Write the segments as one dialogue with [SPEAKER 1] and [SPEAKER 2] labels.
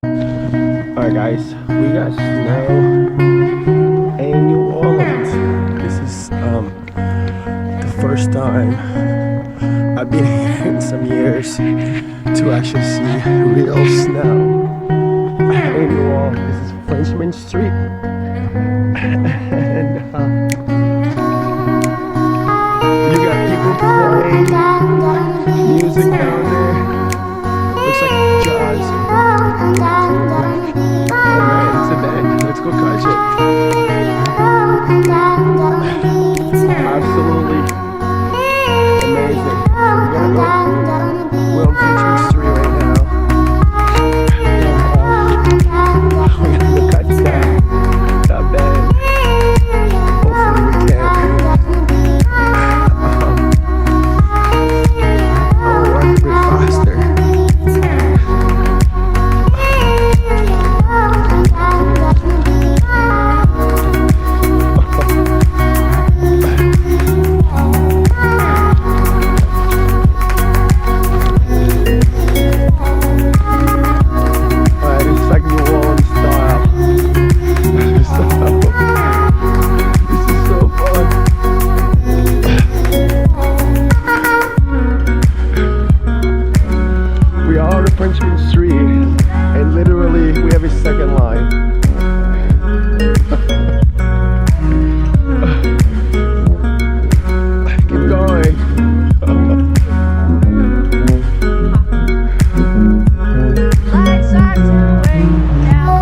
[SPEAKER 1] Alright guys, we got snow in New Orleans. This is the first time I've been here in some years to actually see real snow in New Orleans. This is Frenchmen Street. And you got people playing music down there. Looks like jazz. Let's go catch it. Absolutely amazing. We're on Frenchmen Street right now. We're gonna go catch that band. Hopefully we can. I'll work a bit faster. Frenchmen Street, and literally we have a second line. Keep going.
[SPEAKER 2] Lights are turning down.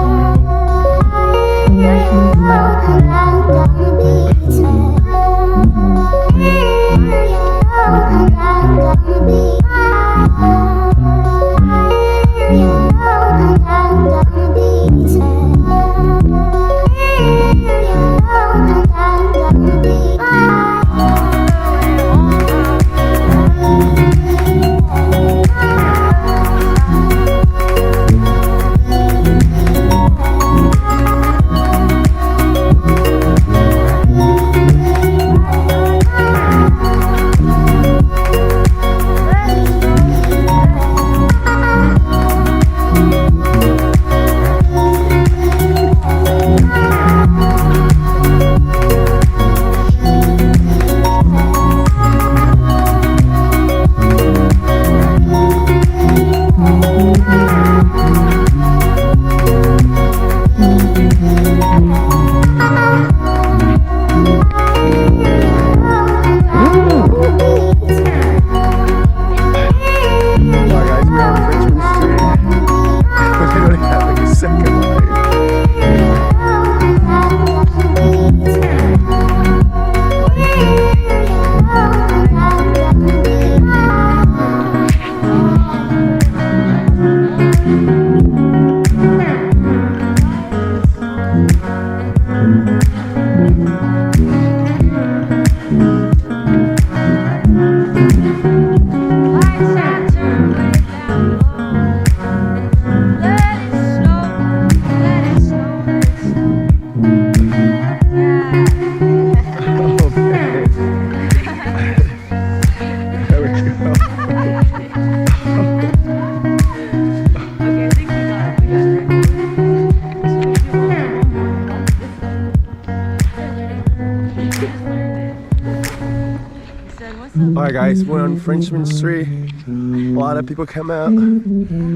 [SPEAKER 1] Alright guys, we're on Frenchmen Street. A lot of people come out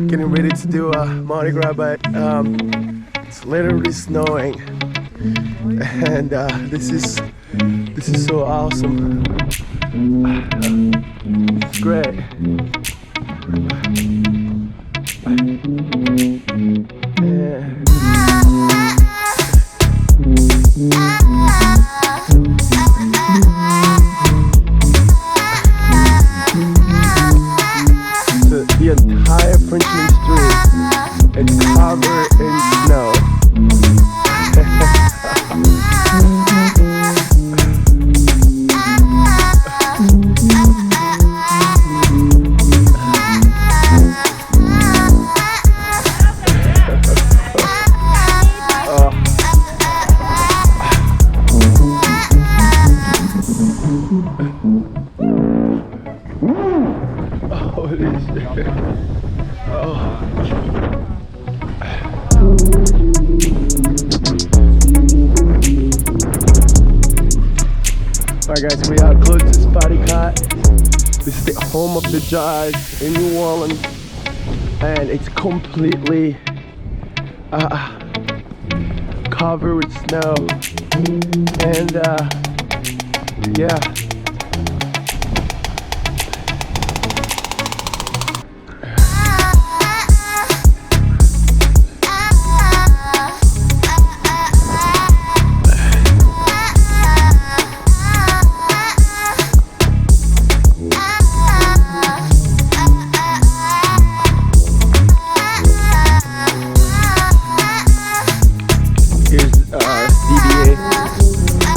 [SPEAKER 1] getting ready to do a Mardi Gras, but it's literally snowing. And this is so awesome. It's great. Yeah. The entire Frenchmen Street is covered in snow. Holy shit. Oh. guys, we are close to Spotty Cot. This is the home of the Jazz in New Orleans, and it's completely covered with snow. And yeah.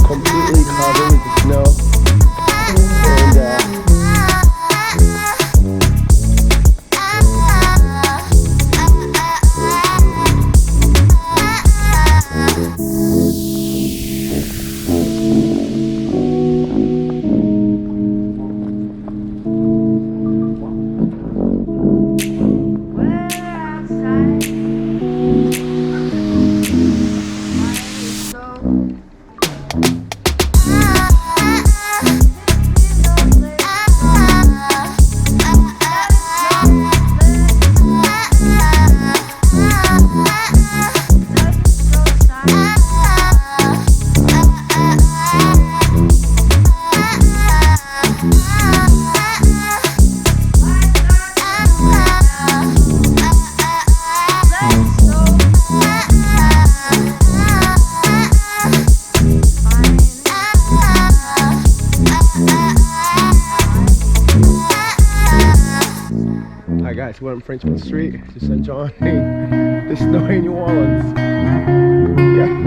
[SPEAKER 1] Completely covered with the snow, and
[SPEAKER 2] We're outside.
[SPEAKER 1] Hi guys, we're on Frenchman Street, just enjoying the snow in New Orleans. Yeah.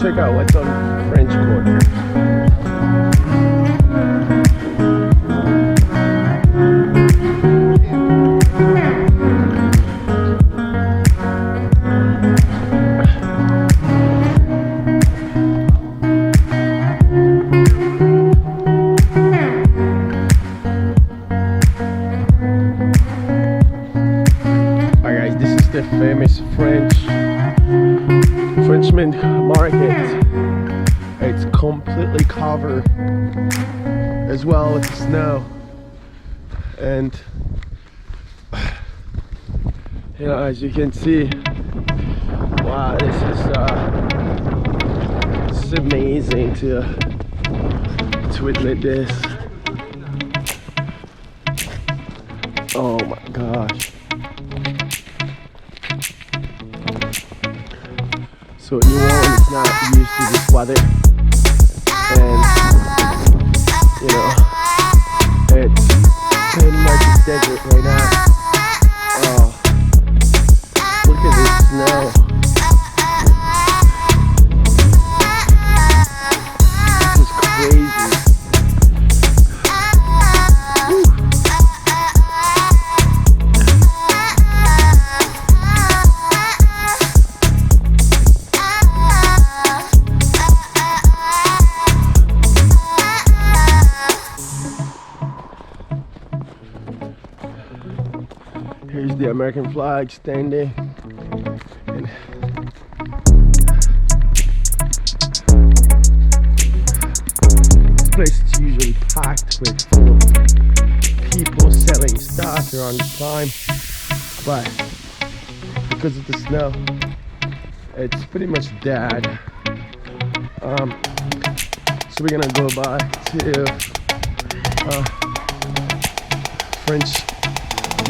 [SPEAKER 1] check out what's on French Quarter. Alright guys, this is the famous Frenchman market. It's completely covered as well with the snow, and you know, as you can see, wow, this is amazing to witness this. Oh my gosh. So New Orleans is not used to this weather, and you know, it's pretty much a desert right now. Oh, look at this snow. This is crazy. Here's the American flag standing, and this place is usually packed with full of people selling stuff around this time, but because of the snow, it's pretty much dead. So we're gonna go back to French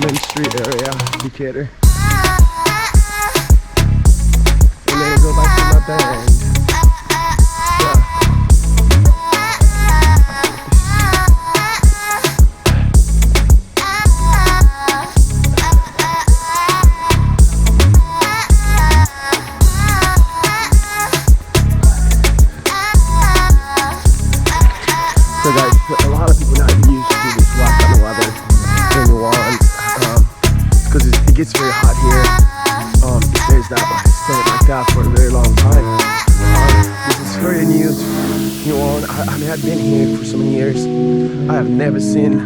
[SPEAKER 1] Main Street area, Decatur, and then go back to my band. Yeah. So guys, a lot of people not used to this rock kind of weather in New Orleans. Because it gets very hot here. It stays like that for a very long time. This is very new to New Orleans. I mean, I've been here for so many years. I have never seen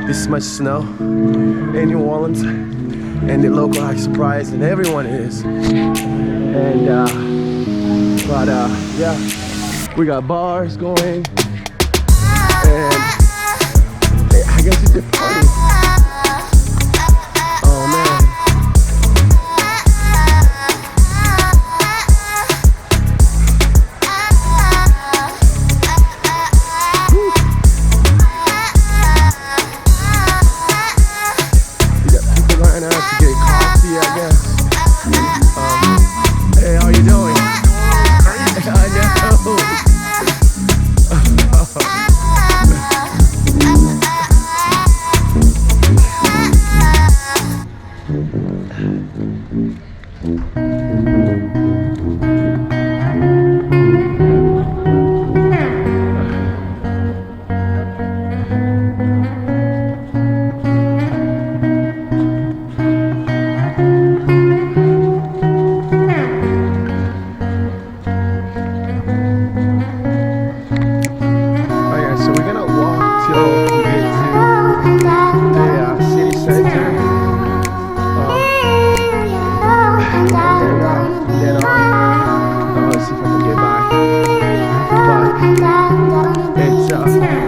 [SPEAKER 1] this much snow in New Orleans, and the local are surprised, and everyone is. And yeah, we got bars going, and I guess it's a party. Hey, how you doing? I see if I can get back. But it's